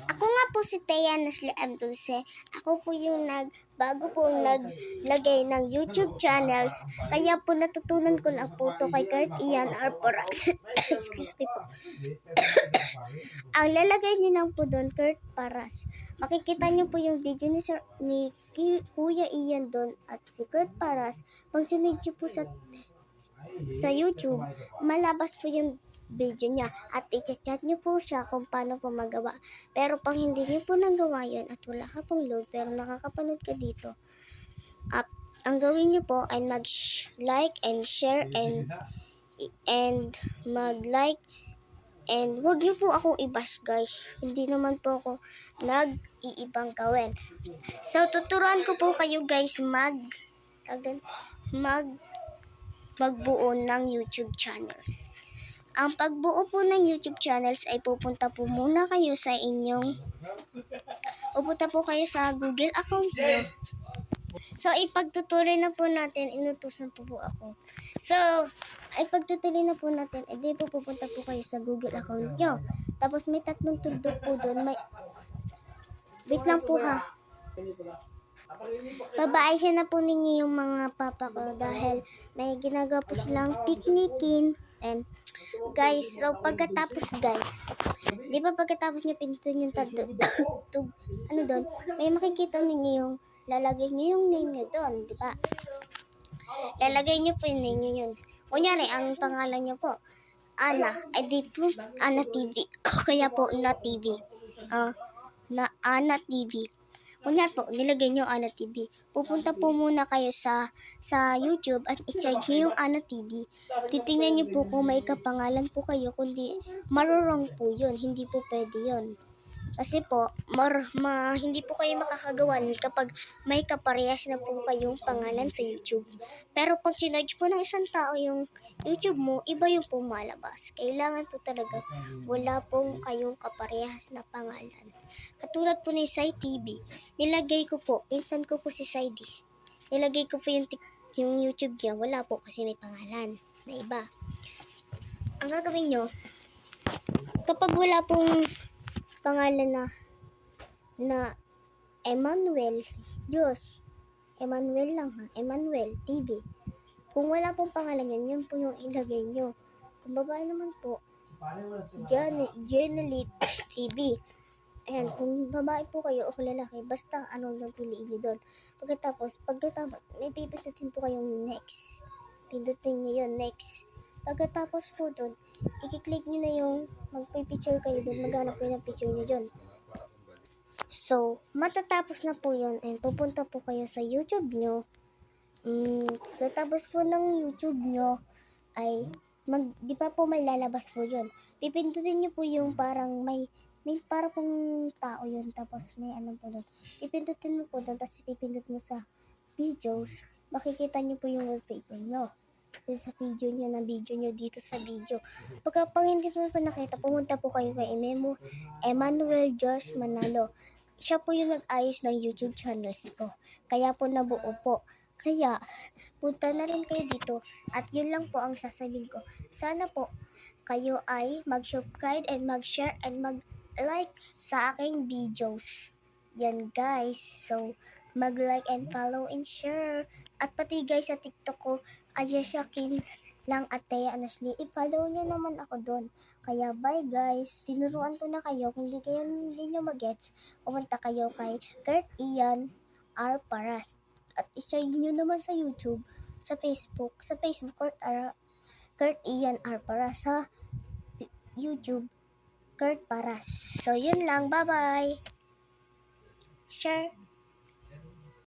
Ako nga po si Thea Nasli M. Dulce. Ako po yung bago po naglagay ng YouTube channels. Kaya po natutunan ko lang po to kay Kurt Ian Arporax. Excuse me po. Ang lalagay nyo lang po doon, Kurt Paras. Makikita nyo po yung video ni Kuya Ian doon at si Kurt Paras. Pag sinid nyo po sa YouTube, malabas po yung video niya at i-chat nyo po siya kung paano po magawa. Pero pag hindi nyo po nagawa yun at wala ka pong load pero nakakapanood ka dito, ang gawin nyo po ay mag-like and share and mag-like and wag nyo po akong i-bash guys. Hindi naman po ako nag-iibang gawin. So tuturuan ko po kayo guys magbuo ng YouTube channels. Ang pagbuo po ng YouTube channels ay pupunta po kayo sa Google account niyo. So, ipagtutuloy na po natin, inutusan po ako. So, ipagtutuloy na po natin, edi po pupunta po kayo sa Google account niyo. Tapos may 3 tuldok po doon, wait lang po ha. Babaaysin na po ninyo yung mga papa ko dahil may ginagawa po silang picnicin. And guys, so pagkatapos guys, di ba pagkatapos nyo pindutin yung doon, may makikita ninyo yung lalagay nyo yung name nyo doon, di ba? Lalagay nyo po yung name nyo yun. Kunyari, ang pangalan nyo po, Ana, ay di po, Ana TV. Kaya po, na TV. Ana TV. Kunyari po, nilagay nyo Ana TV. Pupunta po muna kayo sa YouTube at i-check nyo yung Ana TV. Titingnan nyo po kung may kapangalan po kayo, kundi marurong po yun. Hindi po pwede yun. Kasi po, hindi po kayo makakagawan kapag may kaparehas na po kayong pangalan sa YouTube. Pero pag sinarge po ng isang tao yung YouTube mo, iba yung po malabas. Kailangan po talaga wala pong kayong kaparehas na pangalan. Katulad po ni Sai TV, nilagay ko po, pinsan ko po si Saidi. Nilagay ko po yung YouTube niya, wala po kasi may pangalan na iba. Ang gagawin nyo, kapag wala pong pangalan na Emmanuel Diyos, Emmanuel lang ha, Emmanuel TV. Kung wala pong pangalan yun po yung ilagay nyo. Kung babae naman po, Janelit TV. Ayan, kung babae po kayo o kung lalaki, basta anong yung piliin nyo doon. Pagkatapos, may pipindutin po kayong next. Pindutin nyo yun, next. Pagkatapos po doon, i-click nyo na yung magpipicture kayo doon, maghanap kayo ng picture nyo doon. So, matatapos na po yun and pupunta po kayo sa YouTube nyo. Pagkatapos po ng YouTube nyo ay di pa po may lalabas po yun. Pipindutin nyo po yung parang may parang pong tao yun, tapos may ano po doon. Pipindutin mo po doon, tapos pipindut mo sa videos, makikita nyo po yung wallpaper nyo. Sa video nyo dito sa video. Pag hindi po nakita, pumunta po kayo kay Emmanuel Josh Manalo. Siya po yung nag-ayos ng YouTube channels ko. Kaya po nabuo po. Kaya, punta na rin kayo dito. At yun lang po ang sasabihin ko. Sana po kayo ay mag-subscribe and mag-share and mag-like sa aking videos. Yan guys. So, mag-like and follow and share. At pati guys sa TikTok ko, Ayesha Kim lang at Thea Nasli. I-follow nyo naman ako doon. Kaya bye guys. Tinuruan ko na kayo. Kung hindi nyo mag-gets, pumunta kayo kay Kurt Ian Arporax. At i-share nyo naman sa YouTube, sa Facebook, Kurt Ian Arporax, sa YouTube, Kurt Paras. So, yun lang. Bye-bye. Share.